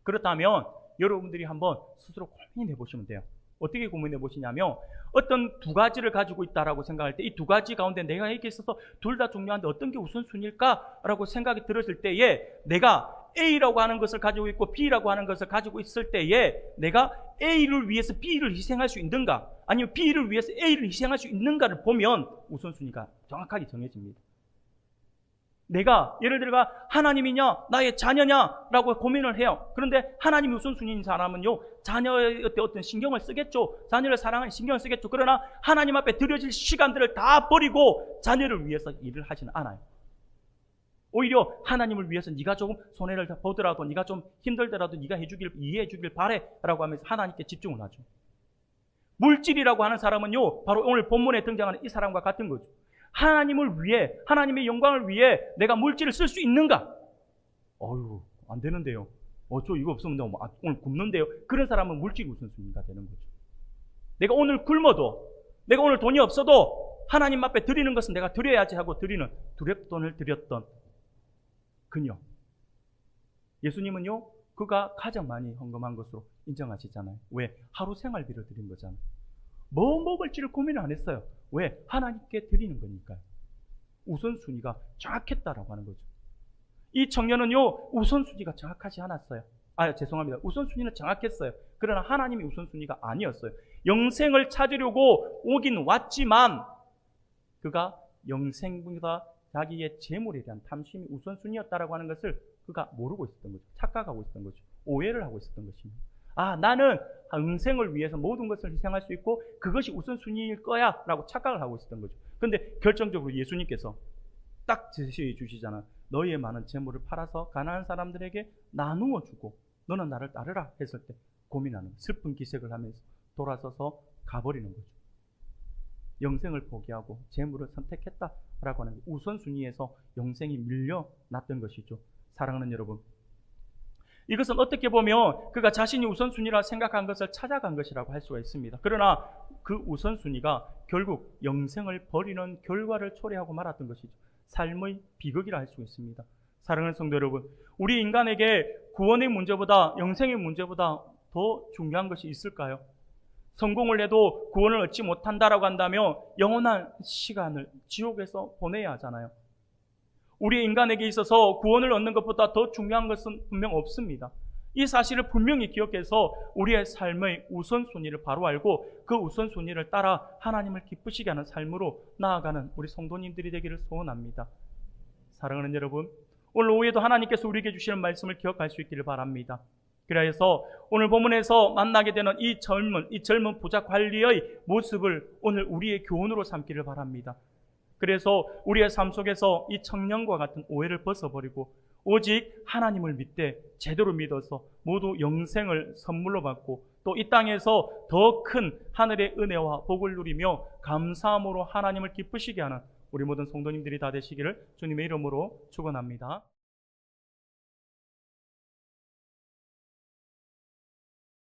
그렇다면 여러분들이 한번 스스로 고민해 보시면 돼요. 어떻게 고민해 보시냐면 어떤 두 가지를 가지고 있다라고 생각할 때 이 두 가지 가운데 내가 여기 있어서 둘 다 중요한데 어떤 게 우선순위일까라고 생각이 들었을 때에 내가 A라고 하는 것을 가지고 있고 B라고 하는 것을 가지고 있을 때에 내가 A를 위해서 B를 희생할 수 있는가 아니면 B를 위해서 A를 희생할 수 있는가를 보면 우선순위가 정확하게 정해집니다. 내가 예를 들어가 하나님이냐 나의 자녀냐라고 고민을 해요. 그런데 하나님이 우선순위인 사람은요, 자녀의 어떤 신경을 쓰겠죠. 자녀를 사랑하는 신경을 쓰겠죠. 그러나 하나님 앞에 드려질 시간들을 다 버리고 자녀를 위해서 일을 하지는 않아요. 오히려 하나님을 위해서 네가 조금 손해를 보더라도, 네가 좀 힘들더라도 네가 이해해 주길 바래라고 하면서 하나님께 집중을 하죠. 물질이라고 하는 사람은요, 바로 오늘 본문에 등장하는 이 사람과 같은 거죠. 하나님을 위해, 하나님의 영광을 위해 내가 물질을 쓸 수 있는가? 어휴, 안 되는데요. 저 이거 없으면 오늘 굶는데요. 그런 사람은 물질 우선순위가 되는 거죠. 내가 오늘 굶어도, 내가 오늘 돈이 없어도 하나님 앞에 드리는 것은 내가 드려야지 하고 드리는 두렵돈을 드렸던 그녀. 예수님은요, 그가 가장 많이 헌금한 것으로 인정하시잖아요. 왜? 하루 생활비를 드린 거잖아요. 뭐 먹을지를 고민을 안 했어요. 왜? 하나님께 드리는 거니까요. 우선순위가 정확했다라고 하는 거죠. 이 청년은요, 우선순위가 정확하지 않았어요. 죄송합니다. 우선순위는 정확했어요. 그러나 하나님이 우선순위가 아니었어요. 영생을 찾으려고 오긴 왔지만 그가 영생보다 자기의 재물에 대한 탐심이 우선순위였다라고 하는 것을 그가 모르고 있었던 거죠. 착각하고 있었던 거죠. 오해를 하고 있었던 것입니다. 나는 영생을 위해서 모든 것을 희생할 수 있고 그것이 우선순위일 거야 라고 착각을 하고 있었던 거죠. 그런데 결정적으로 예수님께서 딱 제시해 주시잖아. 너희의 많은 재물을 팔아서 가난한 사람들에게 나누어 주고 너는 나를 따르라 했을 때 고민하는, 슬픈 기색을 하면서 돌아서서 가버리는 거죠. 영생을 포기하고 재물을 선택했다라고 하는 우선순위에서 영생이 밀려났던 것이죠. 사랑하는 여러분, 이것은 어떻게 보면 그가 자신이 우선순위라 생각한 것을 찾아간 것이라고 할 수가 있습니다. 그러나 그 우선순위가 결국 영생을 버리는 결과를 초래하고 말았던 것이죠. 삶의 비극이라 할 수 있습니다. 사랑하는 성도 여러분, 우리 인간에게 구원의 문제보다, 영생의 문제보다 더 중요한 것이 있을까요? 성공을 해도 구원을 얻지 못한다라고 한다면 영원한 시간을 지옥에서 보내야 하잖아요. 우리 인간에게 있어서 구원을 얻는 것보다 더 중요한 것은 분명 없습니다. 이 사실을 분명히 기억해서 우리의 삶의 우선순위를 바로 알고 그 우선순위를 따라 하나님을 기쁘시게 하는 삶으로 나아가는 우리 성도님들이 되기를 소원합니다. 사랑하는 여러분, 오늘 오후에도 하나님께서 우리에게 주시는 말씀을 기억할 수 있기를 바랍니다. 그래서 오늘 본문에서 만나게 되는 이 젊은 부자 관리의 모습을 오늘 우리의 교훈으로 삼기를 바랍니다. 그래서 우리의 삶 속에서 이 청년과 같은 오해를 벗어버리고 오직 하나님을 믿되 제대로 믿어서 모두 영생을 선물로 받고 또 이 땅에서 더 큰 하늘의 은혜와 복을 누리며 감사함으로 하나님을 기쁘시게 하는 우리 모든 성도님들이 다 되시기를 주님의 이름으로 축원합니다.